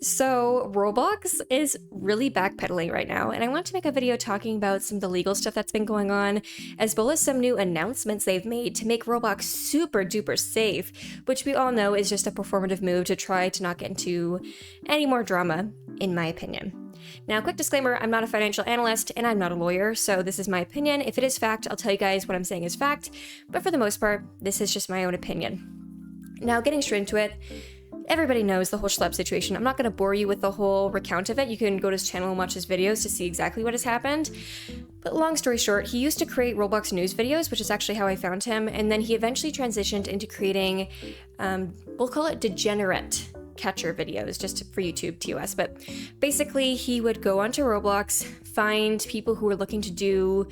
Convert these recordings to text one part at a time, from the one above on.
So Roblox is really backpedaling right now, and I want to make a video talking about some of the legal stuff that's been going on, as well as some new announcements they've made to make Roblox super duper safe, which we all know is just a performative move to try to not get into any more drama, in my opinion. Now, quick disclaimer, I'm not a financial analyst and I'm not a lawyer, so this is my opinion. If it is fact, I'll tell you guys what I'm saying is fact, but for the most part, this is just my own opinion. Now, getting straight into it, everybody knows the whole Schlep situation. I'm not going to bore you with the whole recount of it. You can go to his channel and watch his videos to see exactly what has happened. But long story short, he used to create Roblox news videos, which is actually how I found him, and then he eventually transitioned into creating, we'll call it degenerate catcher videos, just for YouTube TOS. But basically, he would go onto Roblox, find people who were looking to do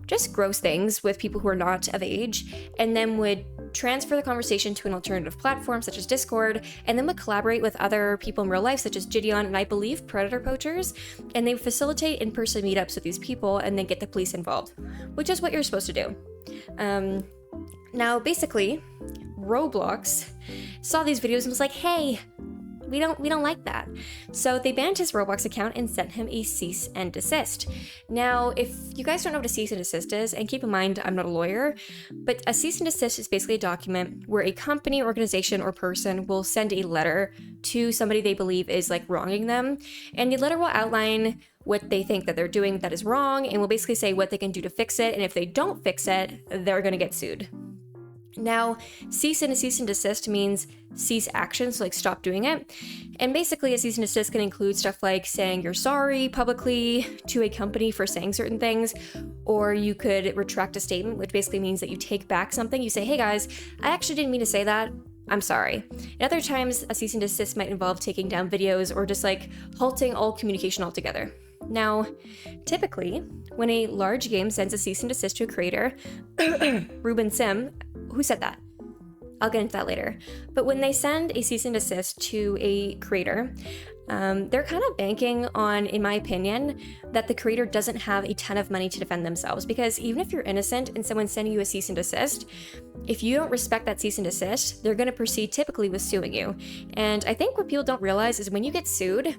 just gross things with people who are not of age, and then would transfer the conversation to an alternative platform such as Discord, and then would collaborate with other people in real life such as Gideon and I believe Predator Poachers, and they would facilitate in-person meetups with these people and then get the police involved, which is what you're supposed to do. Now basically, Roblox saw these videos and was like, hey, we don't like that. So they banned his Roblox account and sent him a cease and desist. Now, if you guys don't know what a cease and desist is, and keep in mind, I'm not a lawyer, but a cease and desist is basically a document where a company, organization, or person will send a letter to somebody they believe is like wronging them. And the letter will outline what they think that they're doing that is wrong, and will basically say what they can do to fix it. And if they don't fix it, they're gonna get sued. Now, cease and desist means cease action, so like stop doing it. And basically a cease and desist can include stuff like saying you're sorry publicly to a company for saying certain things, or you could retract a statement, which basically means that you take back something. You say, hey guys, I actually didn't mean to say that. I'm sorry. And other times a cease and desist might involve taking down videos or just like halting all communication altogether. Now, typically, when a large game sends a cease and desist to a creator, Ruben Sim, who said that? I'll get into that later. But when they send a cease and desist to a creator, they're kind of banking on, in my opinion, that the creator doesn't have a ton of money to defend themselves. Because even if you're innocent and someone's sending you a cease and desist, if you don't respect that cease and desist, they're going to proceed typically with suing you. And I think what people don't realize is when you get sued,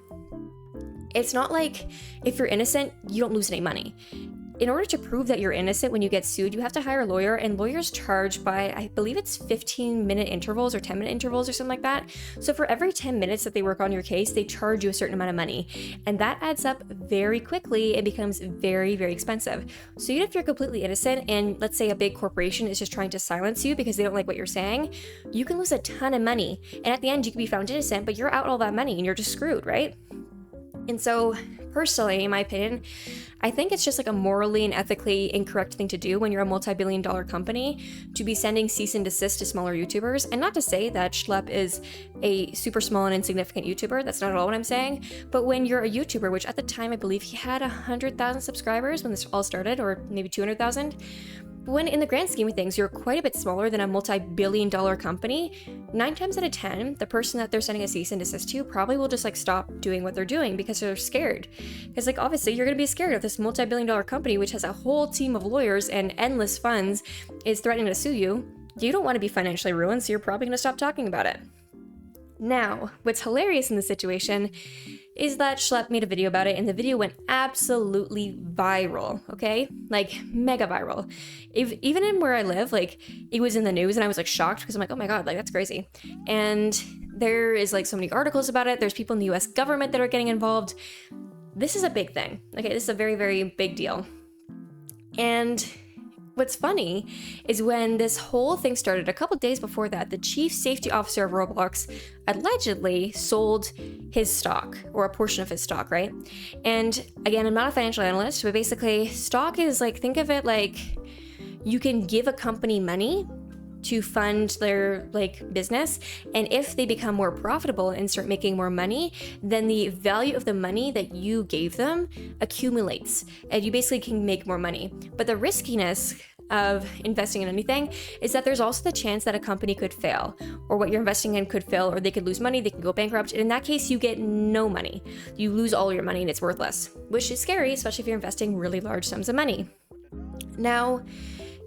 it's not like if you're innocent, you don't lose any money. In order to prove that you're innocent when you get sued, you have to hire a lawyer, and lawyers charge by, I believe it's 15-minute intervals or 10-minute intervals or something like that. So for every 10 minutes that they work on your case, they charge you a certain amount of money. And that adds up very quickly and becomes very, very expensive. So even if you're completely innocent and let's say a big corporation is just trying to silence you because they don't like what you're saying, you can lose a ton of money. And at the end, you can be found innocent, but you're out all that money and you're just screwed, right? And so, personally, in my opinion, I think it's just like a morally and ethically incorrect thing to do when you're a multi-billion-dollar company to be sending cease and desist to smaller YouTubers. And not to say that Schlep is a super small and insignificant YouTuber, that's not at all what I'm saying. But when you're a YouTuber, which at the time I believe he had 100,000 subscribers when this all started, or maybe 200,000, when in the grand scheme of things, you're quite a bit smaller than a multi-billion-dollar company, 9 times out of 10, the person that they're sending a cease and desist to probably will just like stop doing what they're doing because they're scared. Because like obviously you're gonna be scared of this multi-billion-dollar company which has a whole team of lawyers and endless funds is threatening to sue you. You don't want to be financially ruined, so you're probably gonna stop talking about it. Now, what's hilarious in this situation is that Schlep made a video about it, and the video went absolutely viral, okay? Like, mega viral. Even in where I live, like, it was in the news, and I was, like, shocked, because I'm like, oh my god, like, that's crazy. And there is, like, so many articles about it. There's people in the US government that are getting involved. This is a big thing, okay? This is a very, very big deal. And what's funny is when this whole thing started, a couple days before that, the chief safety officer of Roblox allegedly sold his stock, or a portion of his stock, right? And again, I'm not a financial analyst, but basically stock is like, think of it like you can give a company money to fund their like business, and if they become more profitable and start making more money, then the value of the money that you gave them accumulates and you basically can make more money. But the riskiness of investing in anything is that there's also the chance that a company could fail, or what you're investing in could fail, or they could lose money, they can go bankrupt, and in that case you get no money. You lose all your money and it's worthless, which is scary, especially if you're investing really large sums of money. Now,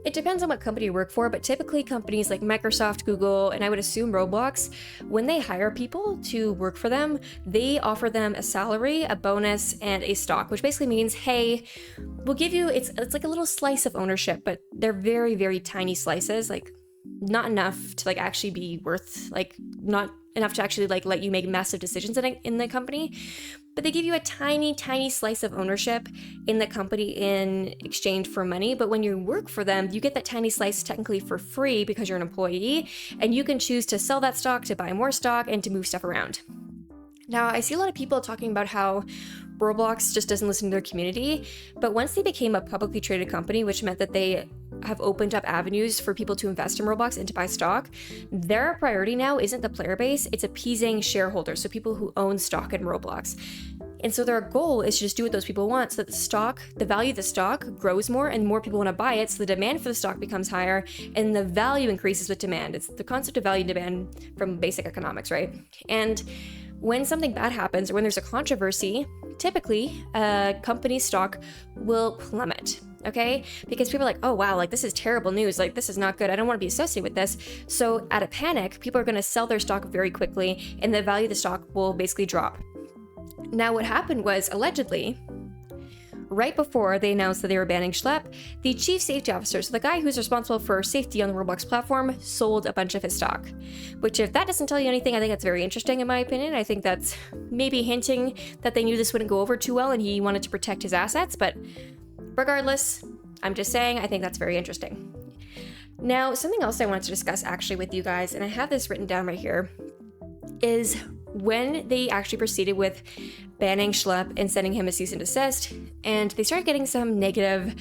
It depends on what company you work for, but typically companies like Microsoft, Google, and I would assume Roblox, when they hire people to work for them, they offer them a salary, a bonus, and a stock, which basically means, hey, we'll give you, it's like a little slice of ownership, but they're very, very tiny slices, like not enough to like actually be worth, like not enough to actually like let you make massive decisions in the company. But they give you a tiny, tiny slice of ownership in the company in exchange for money. But when you work for them, you get that tiny slice technically for free because you're an employee, and you can choose to sell that stock, to buy more stock, and to move stuff around. Now, I see a lot of people talking about how Roblox just doesn't listen to their community, but once they became a publicly traded company, which meant that they have opened up avenues for people to invest in Roblox and to buy stock, their priority now isn't the player base, it's appeasing shareholders, so people who own stock in Roblox. And so their goal is to just do what those people want so that the value of the stock grows more and more people want to buy it, so the demand for the stock becomes higher and the value increases with demand. It's the concept of value and demand from basic economics, right? And when something bad happens or when there's a controversy, typically a company's stock will plummet, okay? Because people are like, oh wow, like this is terrible news, like this is not good, I don't want to be associated with this. So out of panic, people are going to sell their stock very quickly and the value of the stock will basically drop. Now what happened was, allegedly, right before they announced that they were banning Schlep, the chief safety officer, so the guy who's responsible for safety on the Roblox platform, sold a bunch of his stock. Which, if that doesn't tell you anything, I think that's very interesting in my opinion. I think that's maybe hinting that they knew this wouldn't go over too well and he wanted to protect his assets, but regardless, I'm just saying, I think that's very interesting. Now, something else I wanted to discuss actually with you guys, and I have this written down right here, is when they actually proceeded with banning Schlep and sending him a cease and desist, and they started getting some negative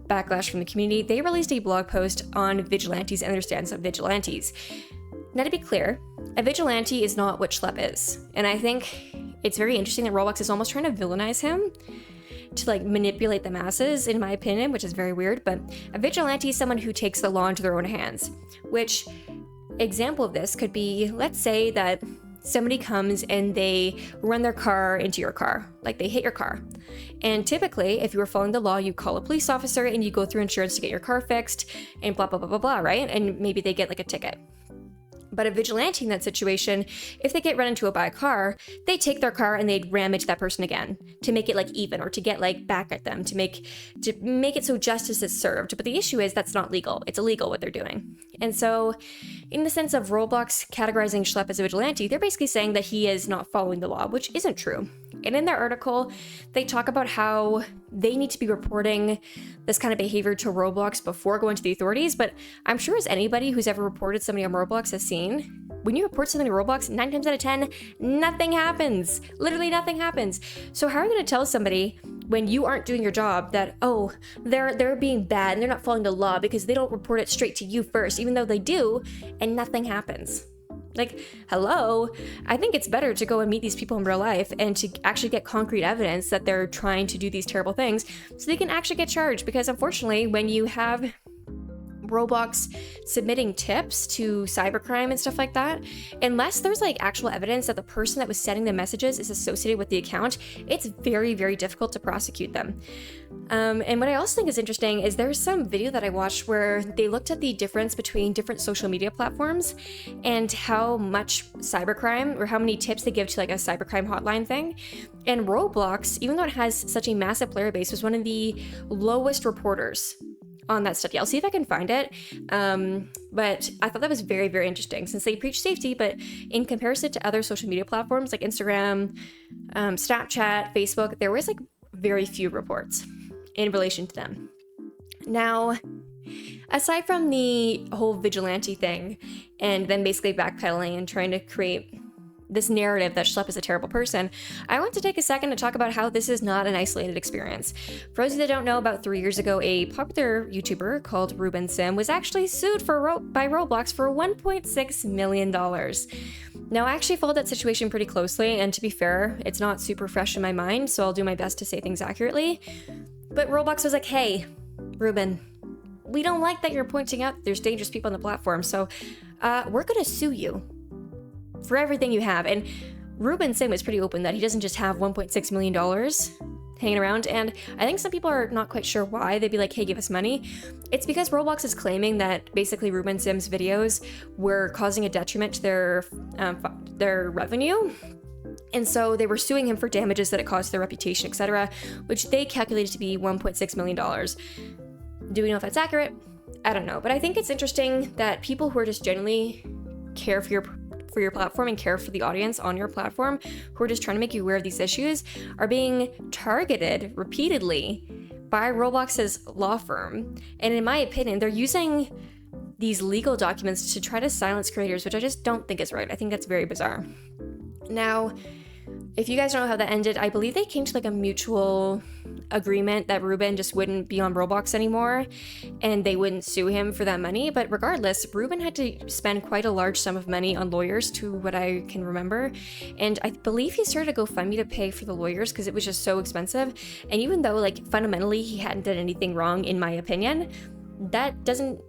backlash from the community, they released a blog post on vigilantes and their stance on vigilantes. Now, to be clear, a vigilante is not what Schlep is, and I think it's very interesting that Roblox is almost trying to villainize him to like manipulate the masses, in my opinion, which is very weird. But a vigilante is someone who takes the law into their own hands, which example of this could be, let's say that somebody comes and they run their car into your car, like they hit your car. And typically, if you were following the law, you call a police officer and you go through insurance to get your car fixed and blah, blah, blah, blah, blah, right? And maybe they get like a ticket. But a vigilante in that situation, if they get run into by a car, they take their car and they'd ram into that person again to make it like even, or to get like back at them, to make it so justice is served. But the issue is that's not legal. It's illegal what they're doing. And so in the sense of Roblox categorizing Schlep as a vigilante, they're basically saying that he is not following the law, which isn't true. And in their article, they talk about how they need to be reporting this kind of behavior to Roblox before going to the authorities. But I'm sure as anybody who's ever reported somebody on Roblox has seen, when you report something to Roblox, 9 times out of 10, nothing happens. Literally nothing happens. So how are you going to tell somebody when you aren't doing your job that, oh, they're being bad and they're not following the law because they don't report it straight to you first, even though they do, and nothing happens? Like, hello, I think it's better to go and meet these people in real life and to actually get concrete evidence that they're trying to do these terrible things so they can actually get charged. Because unfortunately, when you have Roblox submitting tips to cybercrime and stuff like that, unless there's like actual evidence that the person that was sending the messages is associated with the account, it's very, very difficult to prosecute them. And what I also think is interesting is there's some video that I watched where they looked at the difference between different social media platforms and how much cybercrime or how many tips they give to like a cybercrime hotline thing. And Roblox, even though it has such a massive player base, was one of the lowest reporters on that study. I'll see if I can find it. But I thought that was very, very interesting since they preach safety, but in comparison to other social media platforms like Instagram, Snapchat, Facebook, there was like very few reports in relation to them. Now, aside from the whole vigilante thing and then basically backpedaling and trying to create this narrative that Schlep is a terrible person, I want to take a second to talk about how this is not an isolated experience. For those of you that don't know, about 3 years ago, a popular YouTuber called Ruben Sim was actually sued by Roblox for $1.6 million. Now, I actually followed that situation pretty closely, and to be fair, it's not super fresh in my mind, so I'll do my best to say things accurately. But Roblox was like, hey, Ruben, we don't like that you're pointing out there's dangerous people on the platform, so we're gonna sue you for everything you have. And Ruben Sim was pretty open that he doesn't just have $1.6 million. hanging around, and I think some people are not quite sure why. They'd be like, hey, give us money. It's because Roblox is claiming that basically Ruben Sim's videos were causing a detriment to their revenue, and so they were suing him for damages that it caused to their reputation, etc., which they calculated to be $1.6 million. Do we know if that's accurate? I don't know, but I think it's interesting that people who are just genuinely care for your platform and care for the audience on your platform, who are just trying to make you aware of these issues, are being targeted repeatedly by Roblox's law firm. And in my opinion, they're using these legal documents to try to silence creators, which I just don't think is right. I think that's very bizarre. Now, if you guys don't know how that ended, I believe they came to like a mutual agreement that Ruben just wouldn't be on Roblox anymore and they wouldn't sue him for that money. But regardless, Ruben had to spend quite a large sum of money on lawyers, to what I can remember. And I believe he started a GoFundMe to pay for the lawyers because it was just so expensive. And even though like fundamentally he hadn't done anything wrong, in my opinion, that doesn't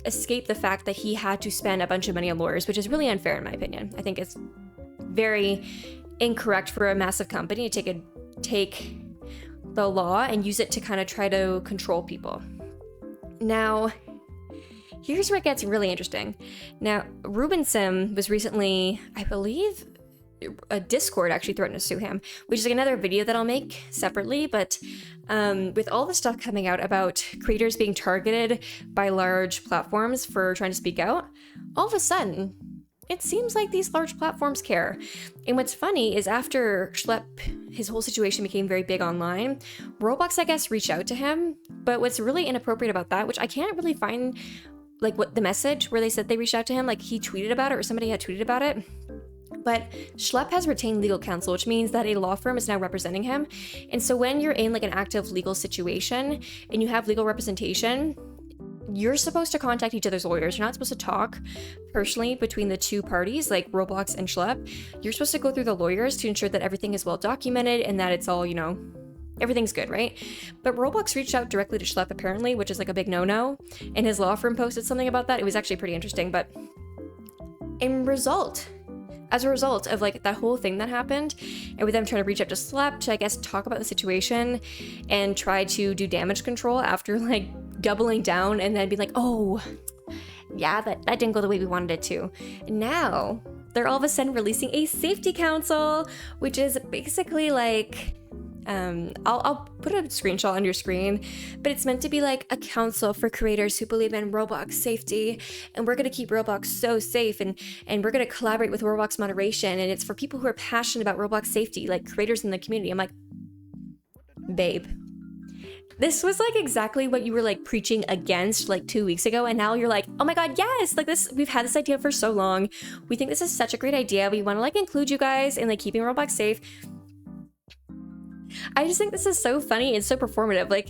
escape the fact that he had to spend a bunch of money on lawyers, which is really unfair in my opinion. I think it's very incorrect for a massive company to take the law and use it to kind of try to control people. Now, here's where it gets really interesting. Now, Ruben Sim was recently, I believe, a Discord actually threatened to sue him, which is like another video that I'll make separately, but with all the stuff coming out about creators being targeted by large platforms for trying to speak out, all of a sudden, it seems like these large platforms care. And what's funny is after Schlep, his whole situation became very big online, Roblox, I guess, reached out to him. But what's really inappropriate about that, which I can't really find, like what the message where they said they reached out to him, like he tweeted about it or somebody had tweeted about it. But Schlep has retained legal counsel, which means that a law firm is now representing him. And so when you're in like an active legal situation and you have legal representation, you're supposed to contact each other's lawyers. You're not supposed to talk personally between the two parties, like Roblox and Schlep. You're supposed to go through the lawyers to ensure that everything is well documented and that it's all, you know, everything's good, right? But Roblox reached out directly to Schlep apparently, which is like a big no-no, and his law firm posted something about that. It was actually pretty interesting, but as a result of like that whole thing that happened, and with them trying to reach out to Schlep to, I guess, talk about the situation and try to do damage control after like doubling down and then be like, oh, yeah, that didn't go the way we wanted it to. And now they're all of a sudden releasing a safety council, which is basically like, I'll put a screenshot on your screen, but it's meant to be like a council for creators who believe in Roblox safety, and we're gonna keep Roblox so safe, and we're gonna collaborate with Roblox moderation, and it's for people who are passionate about Roblox safety, like creators in the community. I'm like, babe, this was like exactly what you were like preaching against like 2 weeks ago, and now you're like, oh my god, yes, like this, we've had this idea for so long. We think this is such a great idea. We want to like include you guys in like keeping Roblox safe. I just think this is so funny and so performative. Like,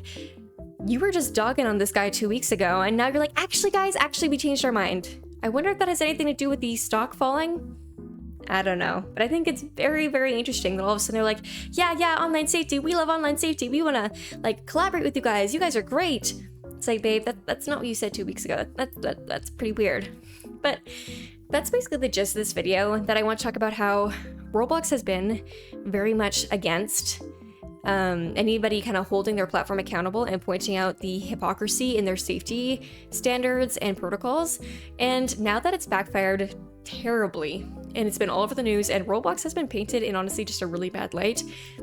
you were just dogging on this guy 2 weeks ago, and now you're like, actually guys, we changed our mind. I wonder if that has anything to do with the stock falling. I don't know, but I think it's very, very interesting that all of a sudden they're like, yeah, online safety. We love online safety. We want to like collaborate with you guys. You guys are great. It's like, babe, that's not what you said 2 weeks ago. That's pretty weird. But that's basically the gist of this video, that I want to talk about how Roblox has been very much against anybody kind of holding their platform accountable and pointing out the hypocrisy in their safety standards and protocols. And now that it's backfired terribly, and it's been all over the news, and Roblox has been painted in honestly just a really bad light,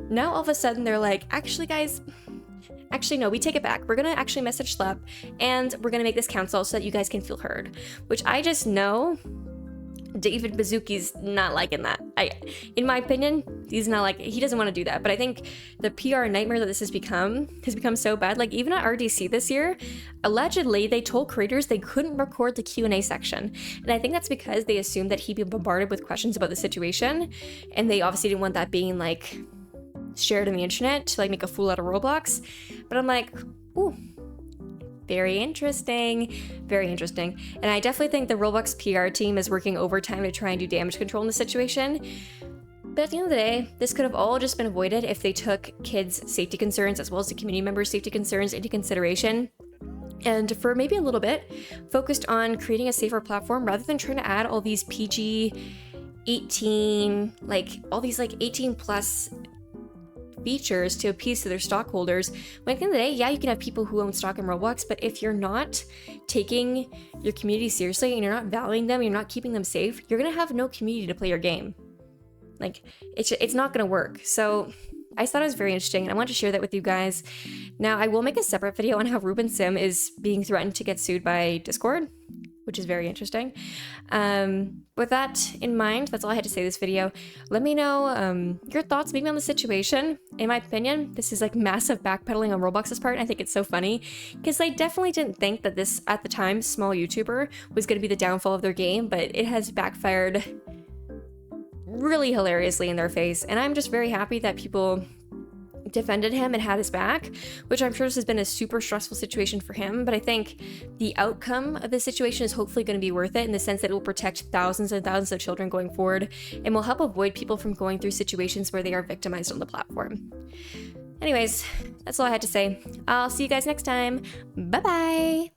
now all of a sudden they're like, actually guys, no, we take it back. We're gonna actually message Schlep, and we're gonna make this council so that you guys can feel heard. Which I just know David Baszucki's not liking that. In my opinion, he's not like, he doesn't want to do that. But I think the PR nightmare that this has become so bad. Like even at RDC this year, allegedly they told creators they couldn't record the Q&A section. And I think that's because they assumed that he'd be bombarded with questions about the situation. And they obviously didn't want that being like shared on the internet to like make a fool out of Roblox. But I'm like, ooh, very interesting. And I definitely think the Roblox PR team is working overtime to try and do damage control in the situation. But at the end of the day, this could have all just been avoided if they took kids' safety concerns as well as the community members' safety concerns into consideration. And for maybe a little bit, focused on creating a safer platform rather than trying to add all these PG 18, like all these like 18 plus features to appease to their stockholders. When at the end of the day, yeah, you can have people who own stock in Roblox, but if you're not taking your community seriously and you're not valuing them, you're not keeping them safe, you're gonna have no community to play your game. Like, it's not gonna work. So I thought it was very interesting, and I want to share that with you guys. Now, I will make a separate video on how Ruben Sim is being threatened to get sued by Discord, which is very interesting. With that in mind, that's all I had to say this video. Let me know your thoughts maybe on the situation. In my opinion, this is like massive backpedaling on Roblox's part. I think it's so funny because I definitely didn't think that this, at the time, small YouTuber was going to be the downfall of their game, but it has backfired really hilariously in their face, and I'm just very happy that people defended him and had his back, which I'm sure this has been a super stressful situation for him, but I think the outcome of this situation is hopefully going to be worth it in the sense that it will protect thousands and thousands of children going forward and will help avoid people from going through situations where they are victimized on the platform. Anyways, that's all I had to say. I'll see you guys next time. Bye-bye!